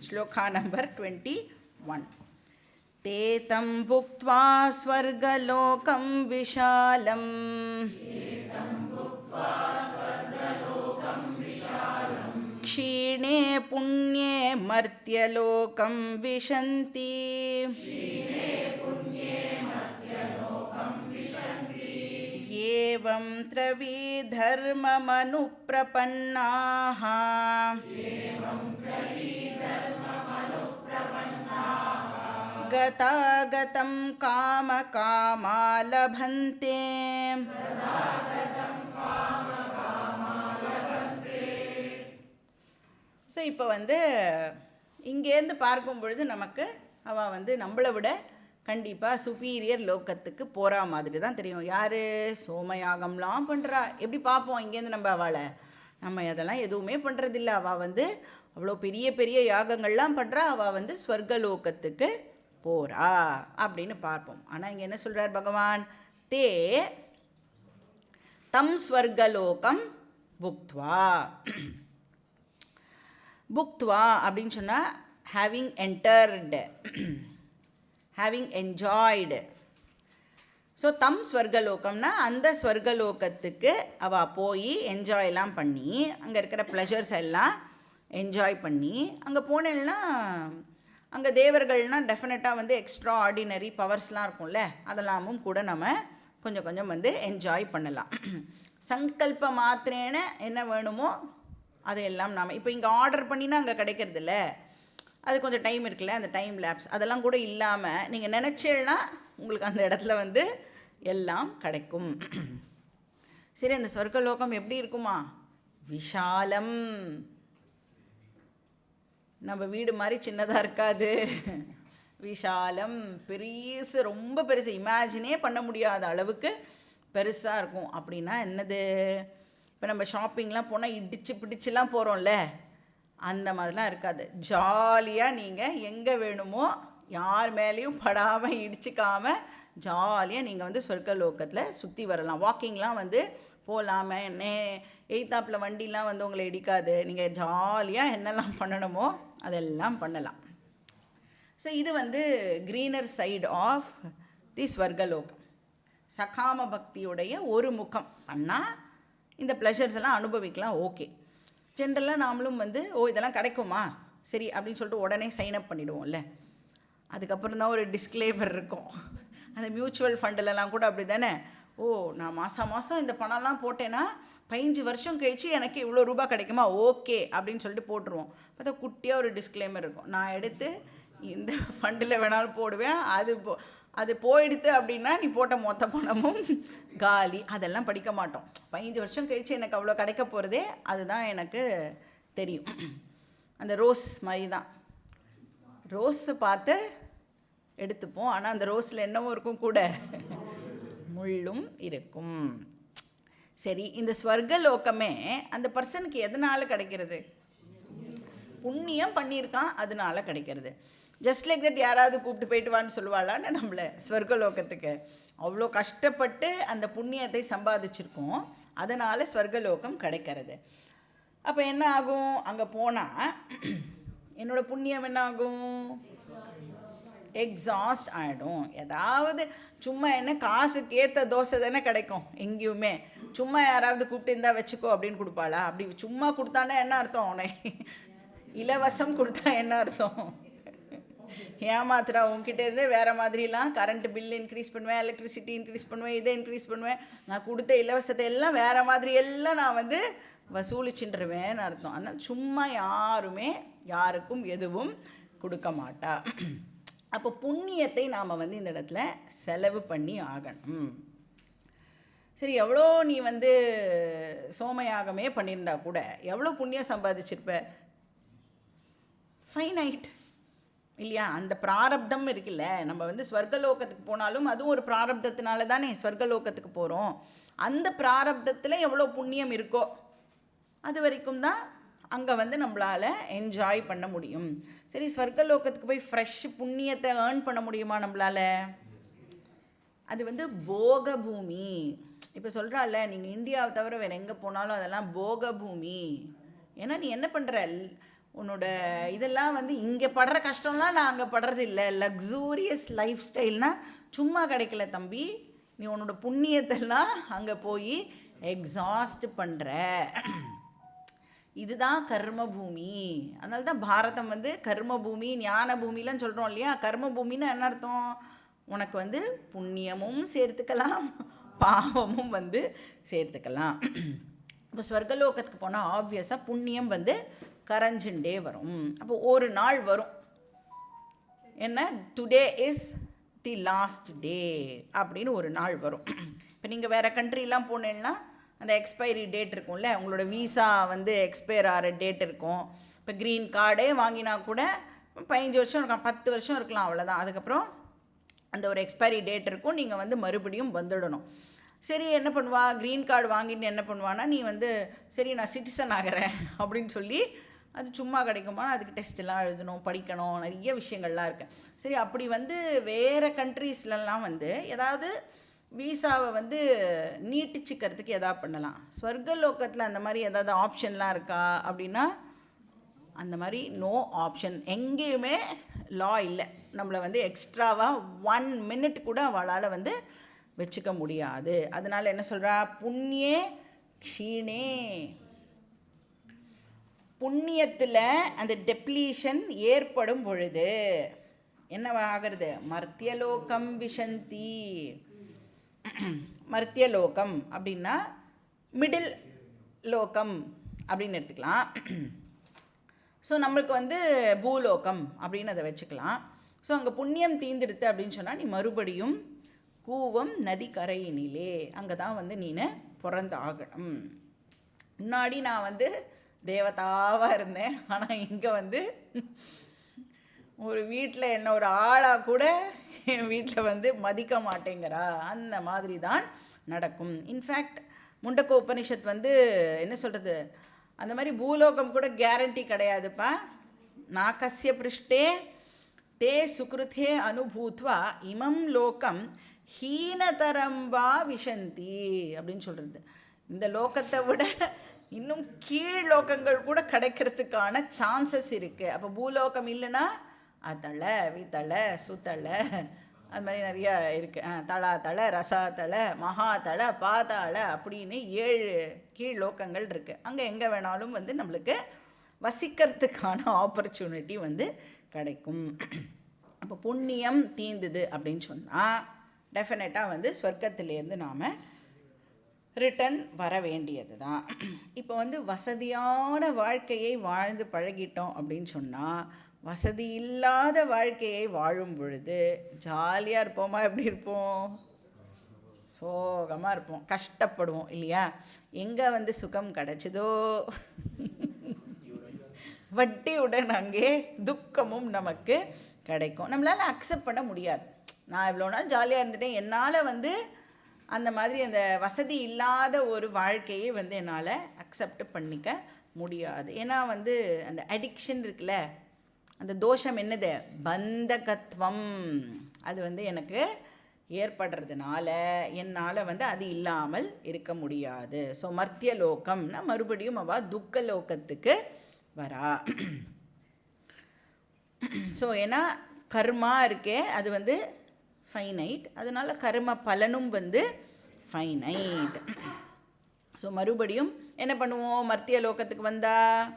Shloka number 21. ते तं भुक्त्वा स्वर्गलोकं विशालम् क्षीणे पुण्ये मर्त्यलोकं विशन्ति एवं त्रयीधर्ममनुप्रपन्नाः गतागतं कामकामा लभन्ते. ஸோ இப்போ இங்கேருந்து பார்க்கும் பொழுது நமக்கு அவள் நம்மளை விட கண்டிப்பாக சுப்பீரியர் லோக்கத்துக்கு போகிற மாதிரி தான் தெரியும். யார் சோமயாகம்லாம் பண்ணுறா, எப்படி பார்ப்போம் இங்கேருந்து நம்ம அவளை? நம்ம அதெல்லாம் எதுவுமே பண்ணுறதில்ல. அவள் அவ்வளோ பெரிய பெரிய யாகங்கள்லாம் பண்ணுறா. அவள் ஸ்வர்கலோகத்துக்கு போகிறா அப்படின்னு பார்ப்போம். ஆனால் இங்கே என்ன சொல்கிறார் பகவான்? தே தம் ஸ்வர்கலோகம் புக்த்வா. புக்த்வா அப்படின்னு சொன்னால் having entered, having enjoyed. So தம் ஸ்வர்கலோகம்னா அந்த ஸ்வர்கலோகத்துக்கு அவள் போய் என்ஜாய்லாம் பண்ணி அங்கே இருக்கிற ப்ளஷர்ஸ் எல்லாம் என்ஜாய் பண்ணி அங்கே போனேன்னா அங்கே தேவர்கள்னால் டெஃபினட்டாக எக்ஸ்ட்ரா ஆர்டினரி பவர்ஸ்லாம் இருக்கும்ல, அதெல்லாமும் கூட நம்ம கொஞ்சம் கொஞ்சம் என்ஜாய் பண்ணலாம். சங்கல்ப மாத்திரேன என்ன வேணுமோ அதையெல்லாம் நாம் இப்போ இங்கே ஆர்டர் பண்ணினா அங்கே கிடைக்கிறதில்ல, அது கொஞ்சம் டைம் இருக்குல்ல, அந்த டைம் லேப்ஸ் அதெல்லாம் கூட இல்லாமல் நீங்கள் நினச்சேன்னா உங்களுக்கு அந்த இடத்துல எல்லாம் கிடைக்கும். சரி, அந்த சொர்க்கலோகம் எப்படி இருக்குமா? விஷாலம். நம்ம வீடு மாதிரி சின்னதாக இருக்காது. விஷாலம், பெருசு, ரொம்ப பெருசு, இமேஜினே பண்ண முடியாத அளவுக்கு பெருசாக இருக்கும். அப்படின்னா என்னது? இப்போ நம்ம ஷாப்பிங்லாம் போனால் இடிச்சு பிடிச்சிலாம் போகிறோம்ல, அந்த மாதிரிலாம் இருக்காது. ஜாலியாக நீங்கள் எங்கே வேணுமோ யார் மேலேயும் படாமல் இடிச்சிக்காமல் ஜாலியாக நீங்கள் சொர்க்கலோகத்தில் சுற்றி வரலாம். வாக்கிங்லாம் போகலாமே, எய்த்தாப்பில் வண்டிலாம் உங்களை இடிக்காது. நீங்கள் ஜாலியாக என்னெல்லாம் பண்ணணுமோ அதெல்லாம் பண்ணலாம். ஸோ இது க்ரீனர் சைடு ஆஃப் தி ஸ்வர்கலோகம். சகாம பக்தியுடைய ஒரு முகம் பண்ணால் இந்த ப்ளஷர்ஸ் எல்லாம் அனுபவிக்கலாம். ஓகே, ஜென்ரலாக நாமளும் ஓ இதெல்லாம் கிடைக்குமா சரி அப்படின்னு சொல்லிட்டு உடனே சைன்அப் பண்ணிவிடுவோம்ல. அதுக்கப்புறம் தான் ஒரு டிஸ்க்ளைமர் இருக்கும். அந்த மியூச்சுவல் ஃபண்டிலலாம் கூட அப்படி தானே, ஓ நான் மாதம் மாதம் இந்த பணம்லாம் போட்டேன்னா 15 வருஷம் கழிச்சு எனக்கு இவ்வளோ ரூபா கிடைக்குமா, ஓகே அப்படின்னு சொல்லிட்டு போட்டுருவோம். பார்த்தா குட்டியாக ஒரு டிஸ்க்ளைமர் இருக்கும், நான் எடுத்து இந்த ஃபண்டில் வேணாலும் போடுவேன், அது போயிடுத்து அப்படின்னா நீ போட்ட மொத்த பணமும் காலி. அதெல்லாம் படிக்க மாட்டோம். 15 வருஷம் கழிச்சு எனக்கு அவ்வளோ கிடைக்க போகிறதே அதுதான் எனக்கு தெரியும். அந்த ரோஸ் மாதிரி தான், ரோஸை பார்த்து எடுத்துப்போம். ஆனால் அந்த ரோஸில் என்னவும் இருக்கும், கூட முள்ளும் இருக்கும். சரி, இந்த ஸ்வர்கலோகமே அந்த பர்சனுக்கு எதனால் கிடைக்கிறது? புண்ணியம் பண்ணியிருக்கான், அதனால கிடைக்கிறது. ஜஸ்ட் லைக் தட் யாராவது கூப்பிட்டு போயிட்டு வான்னு சொல்லுவாளான்னு நம்மளை ஸ்வர்கலோகத்துக்கு. அவ்வளோ கஷ்டப்பட்டு அந்த புண்ணியத்தை சம்பாதிச்சிருக்கோம், அதனால் ஸ்வர்கலோகம் கிடைக்கிறது. அப்போ என்ன ஆகும்? அங்கே போனால் என்னோடய புண்ணியம் என்ன ஆகும்? எக்ஸாஸ்ட் ஆகிடும். ஏதாவது சும்மா என்ன காசுக்கு ஏற்ற தோசை தானே கிடைக்கும் எங்கேயுமே. சும்மா யாராவது கூப்பிட்டு இருந்தால் வச்சுக்கோ அப்படின்னு கொடுப்பாளா? அப்படி சும்மா கொடுத்தானா என்ன அர்த்தம்? உனக்கு இலவசம் கொடுத்தா என்ன அர்த்தம்? ஏமாத்துறா. உங்ககிட்டேருந்தே வேறு மாதிரிலாம் கரண்ட் பில் இன்க்ரீஸ் பண்ணுவேன், எலக்ட்ரிசிட்டி இன்க்ரீஸ் பண்ணுவேன், இதை இன்க்ரீஸ் பண்ணுவேன், நான் கொடுத்த இலவசத்தை எல்லாம் வேறு மாதிரி எல்லாம் நான் வசூலிச்சுட்டுருவேன்னு அர்த்தம். அதனால் சும்மா யாருமே யாருக்கும் எதுவும் கொடுக்க மாட்டா. அப்போ புண்ணியத்தை நாம் இந்த இடத்துல செலவு பண்ணி ஆகணும். சரி, எவ்வளோ நீ சோமயாகமே பண்ணியிருந்தா கூட எவ்வளோ புண்ணியம் சம்பாதிச்சிருப்ப? ஃபைனைட் இல்லையா? அந்த பிராரப்தம் இருக்குல்ல. நம்ம ஸ்வர்கலோகத்துக்கு போனாலும் அதுவும் ஒரு பிராரப்தத்தினால தானே ஸ்வர்கலோகத்துக்கு போகிறோம். அந்த பிராரப்தத்தில் எவ்வளோ புண்ணியம் இருக்கோ அது வரைக்கும் தான் அங்கே நம்மளால் என்ஜாய் பண்ண முடியும். சரி, ஸ்வர்கலோகத்துக்கு போய் ஃப்ரெஷ் புண்ணியத்தை ஏர்ன் பண்ண முடியுமா நம்மளால்? அது போக பூமி. இப்போ சொல்கிறாள்ல, நீங்கள் இந்தியாவை தவிர வேறு எங்கே போனாலும் அதெல்லாம் போக பூமி. ஏன்னா நீ என்ன பண்ணுற, உன்னோட இதெல்லாம் வந்து இங்கே படுற கஷ்டம்லாம் நான் அங்கே படுறது இல்லை. லக்ஸூரியஸ் லைஃப் ஸ்டைல்னால் சும்மா கிடைக்கல தம்பி, நீ உன்னோட புண்ணியத்தெல்லாம் அங்கே போய் எக்ஸாஸ்ட் பண்ணுற. இதுதான் கர்ம பூமி. அதனால தான் பாரதம் வந்து கர்ம பூமி, ஞான பூமிலாம் சொல்கிறோம் இல்லையா. கர்ம பூமின்னு என்ன அர்த்தம்? உனக்கு வந்து புண்ணியமும் சேர்த்துக்கலாம், பாவமும் வந்து சேர்த்துக்கலாம். இப்போ ஸ்வர்கலோகத்துக்கு போனால் ஆப்வியஸாக புண்ணியம் வந்து கரைஞ்சுண்டே வரும். அப்போ ஒரு நாள் வரும் என்ன, today is the last day அப்படின்னு ஒரு நாள் வரும். இப்போ நீங்கள் வேறு கண்ட்ரிலாம் போனீங்கன்னா அந்த எக்ஸ்பைரி டேட் இருக்கும்ல, உங்களோட வீசா வந்து எக்ஸ்பயர் ஆகிற டேட் இருக்கும். இப்போ க்ரீன் கார்டே வாங்கினா கூட 15 வருஷம் இருக்கலாம், 10 வருஷம் இருக்கலாம், அவ்வளோதான். அதுக்கப்புறம் அந்த ஒரு எக்ஸ்பைரி டேட் இருக்கும், நீங்கள் வந்து மறுபடியும் வந்துடணும். சரி என்ன பண்ணுவா, க்ரீன் கார்டு வாங்கிட்டு என்ன பண்ணுவான்னா, நீ வந்து சரி நான் சிட்டிசன் ஆகிறேன் அப்படின்னு சொல்லி, அது சும்மா கிடைக்குமா, அதுக்கு டெஸ்ட்டெல்லாம் எழுதணும், படிக்கணும், நிறைய விஷயங்கள்லாம் இருக்குது. சரி அப்படி வந்து வேறு கண்ட்ரீஸ்லலாம் வந்து ஏதாவது வீசாவை வந்து நீட்டிச்சிக்கிறதுக்கு எதாவது பண்ணலாம். ஸ்வர்கலோகத்தில் அந்த மாதிரி ஏதாவது ஆப்ஷன்லாம் இருக்கா அப்படின்னா அந்த மாதிரி நோ ஆப்ஷன், எங்கேயுமே லா இல்லை. நம்மளை வந்து எக்ஸ்ட்ராவாக 1 மினிட் கூட அவளால் வந்து வச்சுக்க முடியாது. அதனால் என்ன சொல்கிறா, புண்ணியே க்ஷீணே, புண்ணியத்தில் அந்த டெப்ளீஷன் ஏற்படும் பொழுது என்னவாகிறது, மர்த்தியலோகம் விஷந்தி. மர்த்தியலோகம் அப்படின்னா மிடில் லோகம் அப்படின்னு எடுத்துக்கலாம். ஸோ நம்மளுக்கு வந்து பூலோகம் அப்படின்னு அதை வச்சுக்கலாம். ஸோ அங்கே புண்ணியம் தீந்துடுத்து அப்படின்னு சொன்னால் நீ மறுபடியும் கூவம் நதி கரையினிலே அங்கே தான் வந்து நீ பிறந்து ஆகணும். முன்னாடி நான் வந்து தேவதாவாக இருந்தேன், ஆனால் இங்கே வந்து ஒரு வீட்டில் என்ன ஒரு ஆளாக கூட என் வீட்டில் வந்து மதிக்க மாட்டேங்கிறா. அந்த மாதிரி தான் நடக்கும். இன்ஃபேக்ட் முண்டக்க உபனிஷத் வந்து என்ன சொல்கிறது, அந்த மாதிரி பூலோகம் கூட கேரண்டி கிடையாதுப்பா. நாகஸ்ய பிருஷ்டே தே சுக்ருதே அனுபூத்வா இமம் லோகம் ஹீனதரம்பா விஷந்தி அப்படின்னு சொல்கிறது. இந்த லோகத்தை விட இன்னும் கீழ் லோகங்கள் கூட கிடைக்கிறதுக்கான சான்சஸ் இருக்குது. அப்போ பூலோகம் இல்லைன்னா அதலை வித்தலை சுத்தலை அது மாதிரி நிறையா இருக்குது. தளாத்தலை ரசாத்தலை மகாத்தலை பாதாளை அப்படின்னு 7 கீழ் லோகங்கள் இருக்குது. அங்கே எங்கே வேணாலும் வந்து நம்மளுக்கு வசிக்கிறதுக்கான ஆப்பர்ச்சுனிட்டி வந்து கிடைக்கும். அப்போ புண்ணியம் தீந்துது அப்படின்னு சொன்னால் டெஃபினட்டாக வந்து ஸ்வர்க்கத்திலேருந்து நாம் ரிட்டன் வர வேண்டியது தான். இப்போ வந்து வசதியான வாழ்க்கையை வாழ்ந்து பழகிட்டோம் அப்படின்னு சொன்னால், வசதி இல்லாத வாழ்க்கையை வாழும் பொழுது ஜாலியாக இருப்போமா, எப்படி இருப்போம், சோகமாக இருப்போம், கஷ்டப்படுவோம் இல்லையா. எங்கே வந்து சுகம் கிடச்சிதோ வட்டியுடன் அங்கே துக்கமும் நமக்கு கிடைக்கும். நம்மளால் அக்செப்ட் பண்ண முடியாது. நான் இவ்வளோ நாள் ஜாலியாக இருந்துட்டேன், என்னால் வந்து அந்த மாதிரி அந்த வசதி இல்லாத ஒரு வாழ்க்கையை வந்து என்னால் அக்செப்ட் பண்ணிக்க முடியாது. ஏன்னா வந்து அந்த அடிக்ஷன் இருக்குல்ல, அந்த தோஷம் என்னது, பந்தகத்துவம், அது வந்து எனக்கு ஏற்படுறதுனால என்னால் வந்து அது இல்லாமல் இருக்க முடியாது. ஸோ மர்த்திய லோகம்னா மறுபடியும் அவள் துக்க லோகத்துக்கு வரா. ஸோ ஏன்னா கர்மா இருக்கே அது வந்து ஃபைனைட், அதனால் கர்ம பலனும் வந்து ஃபைனைட். ஸோ மறுபடியும் என்ன பண்ணுவோம், மர்த்திய லோகத்துக்கு வந்தால்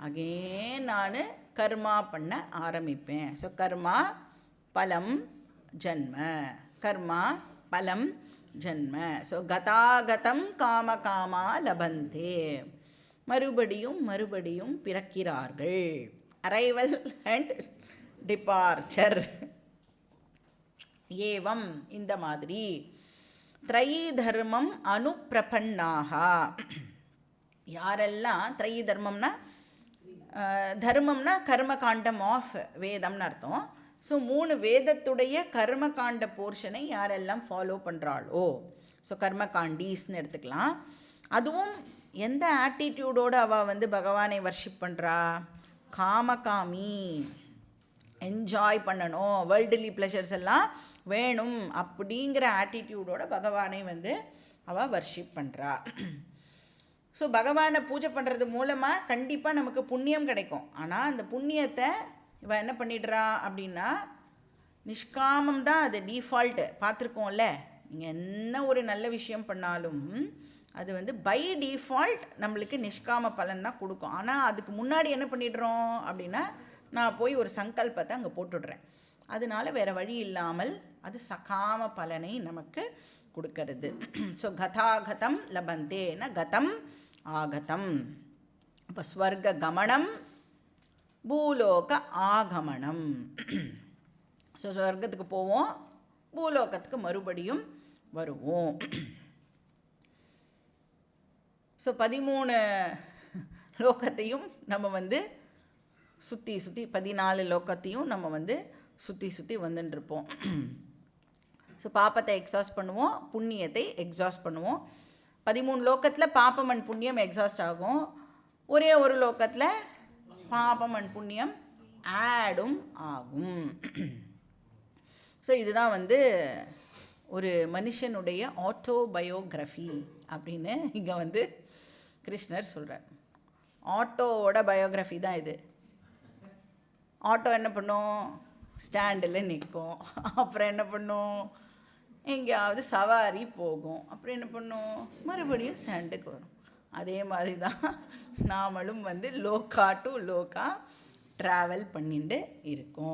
அகேன் நான் கர்மா பண்ண ஆரம்பிப்பேன். ஸோ கர்மா பலம் ஜன்ம, கர்மா பலம் ஜன்ம. ஸோ கதாகதம் காம காமா லபந்தே, மறுபடியும் மறுபடியும் பிறக்கிறார்கள். Arrival and departure. ஏவம் இந்த மாதிரி த்ரையீ தர்மம் அனுப்பிரபன்னாக, யாரெல்லாம் த்ரையீ தர்மம்னா தர்மம்னா கர்மகாண்டம் ஆஃப் வேதம்னு அர்த்தம். ஸோ 3 வேதத்துடைய கர்மகாண்ட போர்ஷனை யாரெல்லாம் ஃபாலோ பண்ணுறாளோ, ஸோ கர்மகாண்டீஸ்ன்னு எடுத்துக்கலாம். அதுவும் எந்த ஆட்டிடியூடோடு அவள் வந்து பகவானை வர்ஷிப் பண்ணுறா, காமகாமி, என்ஜாய் பண்ணணும், வேர்ல்டுலி ப்ளஷர்ஸ் எல்லாம் வேணும் அப்படிங்கிற ஆட்டிடியூடோட பகவானை வந்து அவள் வர்ஷிப் பண்ணுறா. ஸோ பகவானை பூஜை பண்ணுறது மூலமாக கண்டிப்பாக நமக்கு புண்ணியம் கிடைக்கும். ஆனால் அந்த புண்ணியத்தை இவன் என்ன பண்ணிடுறா அப்படின்னா, நிஷ்காமம் தான் அது டிஃபால்ட்டு. பார்த்துருக்கோம்ல, நீங்கள் என்ன ஒரு நல்ல விஷயம் பண்ணாலும் அது வந்து பை டிஃபால்ட் நம்மளுக்கு நிஷ்காம பலன் தான் கொடுக்கும். ஆனால் அதுக்கு முன்னாடி என்ன பண்ணிடுறோம் அப்படின்னா, நான் போய் ஒரு சங்கல்பத்தை அங்கே போட்டுடுறேன். அதனால வேறு வழி இல்லாமல் அது சகாம பலனை நமக்கு கொடுக்கறது. ஸோ கதாகதம் லபந்தேன கதம் ஆகதம். இப்போ ஸ்வர்க கமனம் பூலோக ஆகமனம். ஸோ ஸ்வர்க்கத்துக்கு போவோம், பூலோகத்துக்கு மறுபடியும் வருவோம். ஸோ 13 லோகத்தையும் நம்ம வந்து சுற்றி 14 லோகத்தையும் நம்ம சுற்றி வந்துட்டுருப்போம். ஸோ பாப்பத்தை எக்ஸாஸ்ட் பண்ணுவோம், புண்ணியத்தை எக்ஸாஸ்ட் பண்ணுவோம். 13 லோகத்தில் பாப்பம் அண்ட் புண்ணியம் எக்ஸாஸ்ட் ஆகும். ஒரே ஒரு லோகத்தில் பாப்பம் அண்ட் புண்ணியம் ஆடும் ஆகும். ஸோ இதுதான் ஒரு மனுஷனுடைய ஆட்டோபயோகிராஃபி அப்படின்னு இங்கே கிருஷ்ணர் சொல்கிறார். ஆட்டோவோட பயோகிராஃபி தான் இது. ஆட்டோ என்ன பண்ணும், ஸ்டாண்டில் நிற்கும், அப்புறம் என்ன பண்ணும், எங்கேயாவது சவாரி போகும், அப்புறம் என்ன பண்ணும், மறுபடியும் ஸ்டாண்டுக்கு வரும். அதே மாதிரி தான் நாமளும் லோக்கா டு லோக்கா ட்ராவல் பண்ணிட்டு இருக்கோம்.